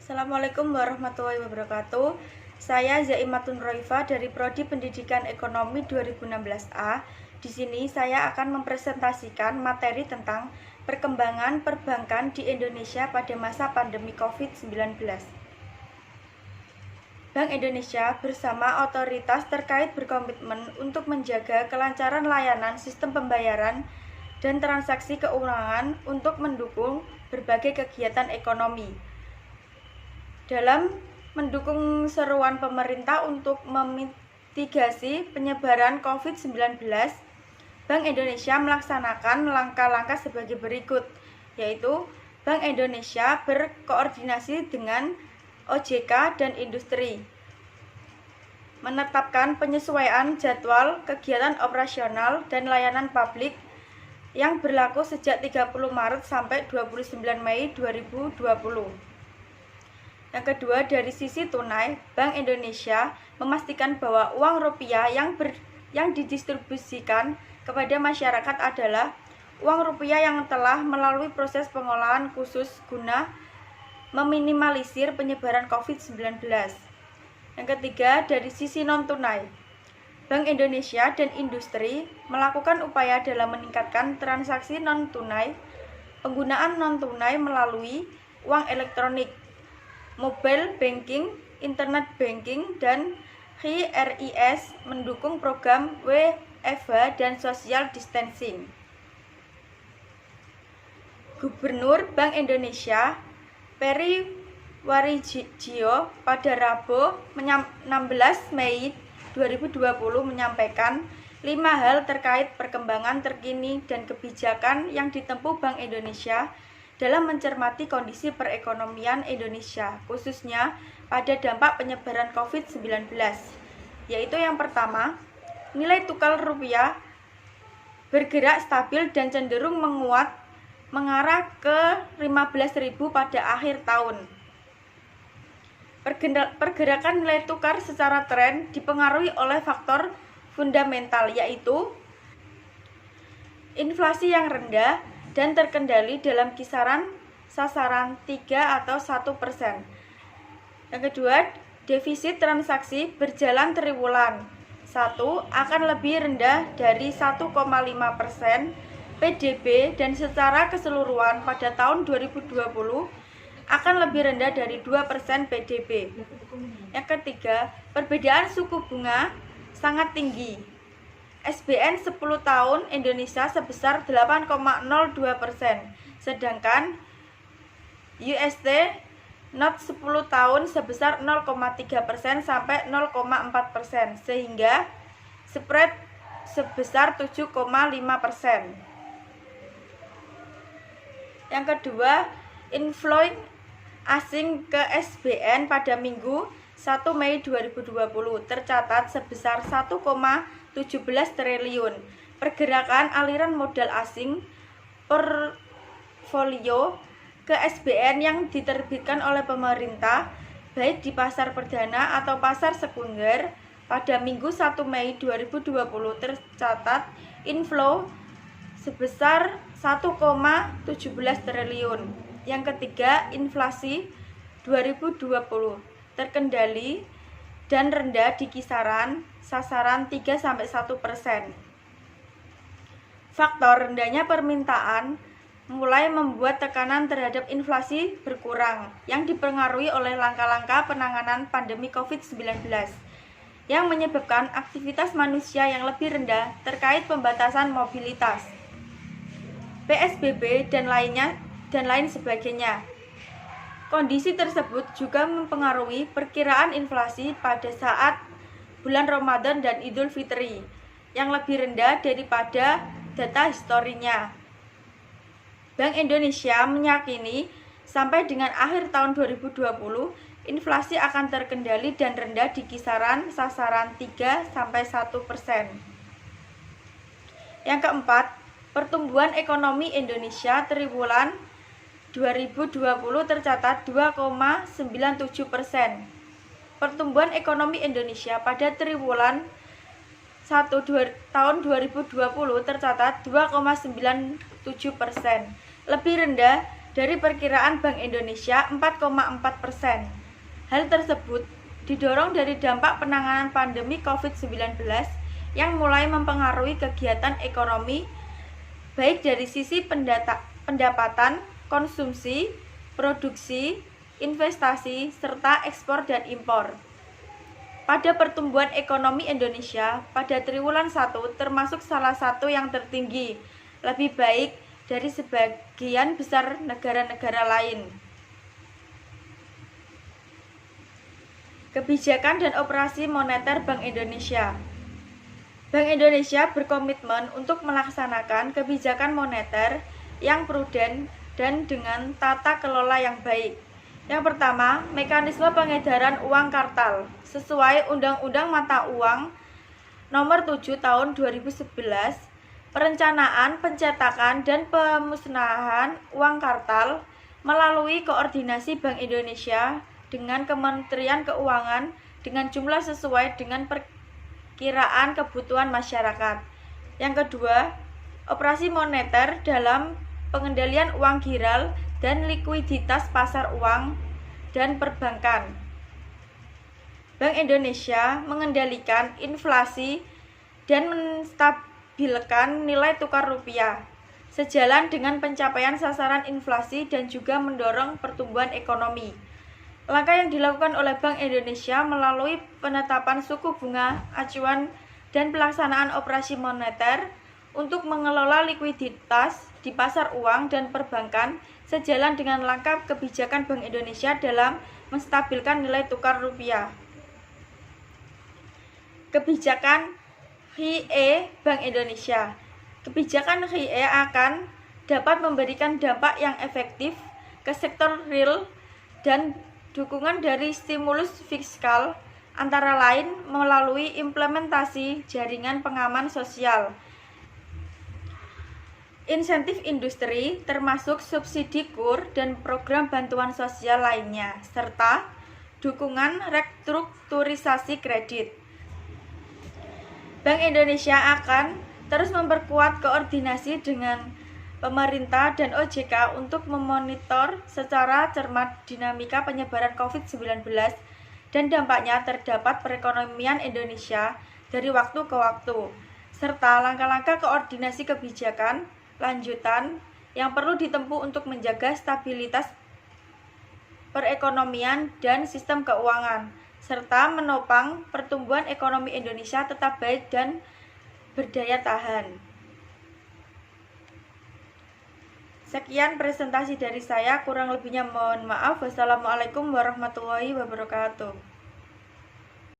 Assalamualaikum warahmatullahi wabarakatuh. Saya Zaimatun Roifa dari Prodi Pendidikan Ekonomi 2016A. Di sini saya akan mempresentasikan materi tentang perkembangan perbankan di Indonesia pada masa pandemi COVID-19. Bank Indonesia bersama otoritas terkait berkomitmen untuk menjaga kelancaran layanan sistem pembayaran dan transaksi keuangan untuk mendukung berbagai kegiatan ekonomi. Dalam mendukung seruan pemerintah untuk memitigasi penyebaran COVID-19, Bank Indonesia melaksanakan langkah-langkah sebagai berikut, yaitu Bank Indonesia berkoordinasi dengan OJK dan industri, menetapkan penyesuaian jadwal kegiatan operasional dan layanan publik yang berlaku sejak 30 Maret sampai 29 Mei 2020. Yang kedua, dari sisi tunai, Bank Indonesia memastikan bahwa uang rupiah yang didistribusikan kepada masyarakat adalah uang rupiah yang telah melalui proses pengolahan khusus guna meminimalisir penyebaran COVID-19. Yang ketiga, dari sisi non-tunai, Bank Indonesia dan industri melakukan upaya dalam meningkatkan transaksi non-tunai, penggunaan non-tunai melalui uang elektronik, mobile banking, internet banking, dan QRIS mendukung program WFH dan social distancing. Gubernur Bank Indonesia Peri Warijio pada Rabu 16 Mei 2020 menyampaikan 5 hal terkait perkembangan terkini dan kebijakan yang ditempuh Bank Indonesia dalam mencermati kondisi perekonomian Indonesia, khususnya pada dampak penyebaran COVID-19, yaitu yang pertama, nilai tukar rupiah bergerak stabil dan cenderung menguat mengarah ke 15.000 pada akhir tahun. Pergerakan nilai tukar secara tren dipengaruhi oleh faktor fundamental, yaitu inflasi yang rendah dan terkendali dalam kisaran sasaran 3 atau 1%. Yang kedua, defisit transaksi berjalan triwulan 1 akan lebih rendah dari 1,5% PDB dan secara keseluruhan pada tahun 2020 akan lebih rendah dari 2% PDB. Yang ketiga, perbedaan suku bunga sangat tinggi. SBN 10 tahun Indonesia sebesar 8,02%, sedangkan UST Not 10 tahun sebesar 0,3% sampai 0,4%, sehingga spread sebesar 7,5%. Yang kedua, inflow asing ke SBN pada Minggu 1 Mei 2020 tercatat sebesar 1,17 triliun. Pergerakan aliran modal asing portfolio ke SBN yang diterbitkan oleh pemerintah baik di pasar perdana atau pasar sekunder pada Minggu 1 Mei 2020 tercatat inflow sebesar 1,17 triliun. Yang ketiga, inflasi 2020 terkendali dan rendah di kisaran sasaran 3-1%. Faktor rendahnya permintaan mulai membuat tekanan terhadap inflasi berkurang yang dipengaruhi oleh langkah-langkah penanganan pandemi COVID-19 yang menyebabkan aktivitas manusia yang lebih rendah terkait pembatasan mobilitas, PSBB dan lain sebagainya. Kondisi tersebut juga mempengaruhi perkiraan inflasi pada saat bulan Ramadan dan Idul Fitri yang lebih rendah daripada data historinya. Bank Indonesia meyakini sampai dengan akhir tahun 2020 inflasi akan terkendali dan rendah di kisaran sasaran 3-1%. Yang keempat, pertumbuhan ekonomi Indonesia triwulan 2020 tercatat 2,97%. Pertumbuhan ekonomi Indonesia pada triwulan 1 tahun 2020 tercatat 2,97%, lebih rendah dari perkiraan Bank Indonesia 4,4%. Hal tersebut didorong dari dampak penanganan pandemi COVID-19 yang mulai mempengaruhi kegiatan ekonomi baik dari sisi pendapatan, konsumsi, produksi, investasi, serta ekspor dan impor. Pada pertumbuhan ekonomi Indonesia pada triwulan 1 termasuk salah satu yang tertinggi, lebih baik dari sebagian besar negara-negara lain. Kebijakan dan operasi moneter Bank Indonesia. Bank Indonesia berkomitmen untuk melaksanakan kebijakan moneter yang prudent dan dengan tata kelola yang baik. Yang pertama, mekanisme pengedaran uang kartal sesuai Undang-Undang Mata Uang Nomor 7 Tahun 2011, perencanaan, pencetakan, dan pemusnahan uang kartal melalui koordinasi Bank Indonesia dengan Kementerian Keuangan dengan jumlah sesuai dengan perkiraan kebutuhan masyarakat. Yang kedua, operasi moneter dalam pengendalian uang giral dan likuiditas pasar uang dan perbankan. Bank Indonesia mengendalikan inflasi dan menstabilkan nilai tukar rupiah, sejalan dengan pencapaian sasaran inflasi dan juga mendorong pertumbuhan ekonomi. Langkah yang dilakukan oleh Bank Indonesia melalui penetapan suku bunga acuan dan pelaksanaan operasi moneter untuk mengelola likuiditas di pasar uang dan perbankan sejalan dengan langkah kebijakan Bank Indonesia dalam menstabilkan nilai tukar rupiah. Kebijakan QIE Bank Indonesia. Kebijakan QIE akan dapat memberikan dampak yang efektif ke sektor real dan dukungan dari stimulus fiskal antara lain melalui implementasi jaringan pengaman sosial, insentif industri termasuk subsidi KUR dan program bantuan sosial lainnya, serta dukungan restrukturisasi kredit. Bank Indonesia akan terus memperkuat koordinasi dengan pemerintah dan OJK untuk memonitor secara cermat dinamika penyebaran COVID-19 dan dampaknya terdapat perekonomian Indonesia dari waktu ke waktu, serta langkah-langkah koordinasi kebijakan lanjutan yang perlu ditempuh untuk menjaga stabilitas perekonomian dan sistem keuangan, serta menopang pertumbuhan ekonomi Indonesia tetap baik dan berdaya tahan. Sekian presentasi dari saya, kurang lebihnya mohon maaf. Wassalamualaikum warahmatullahi wabarakatuh.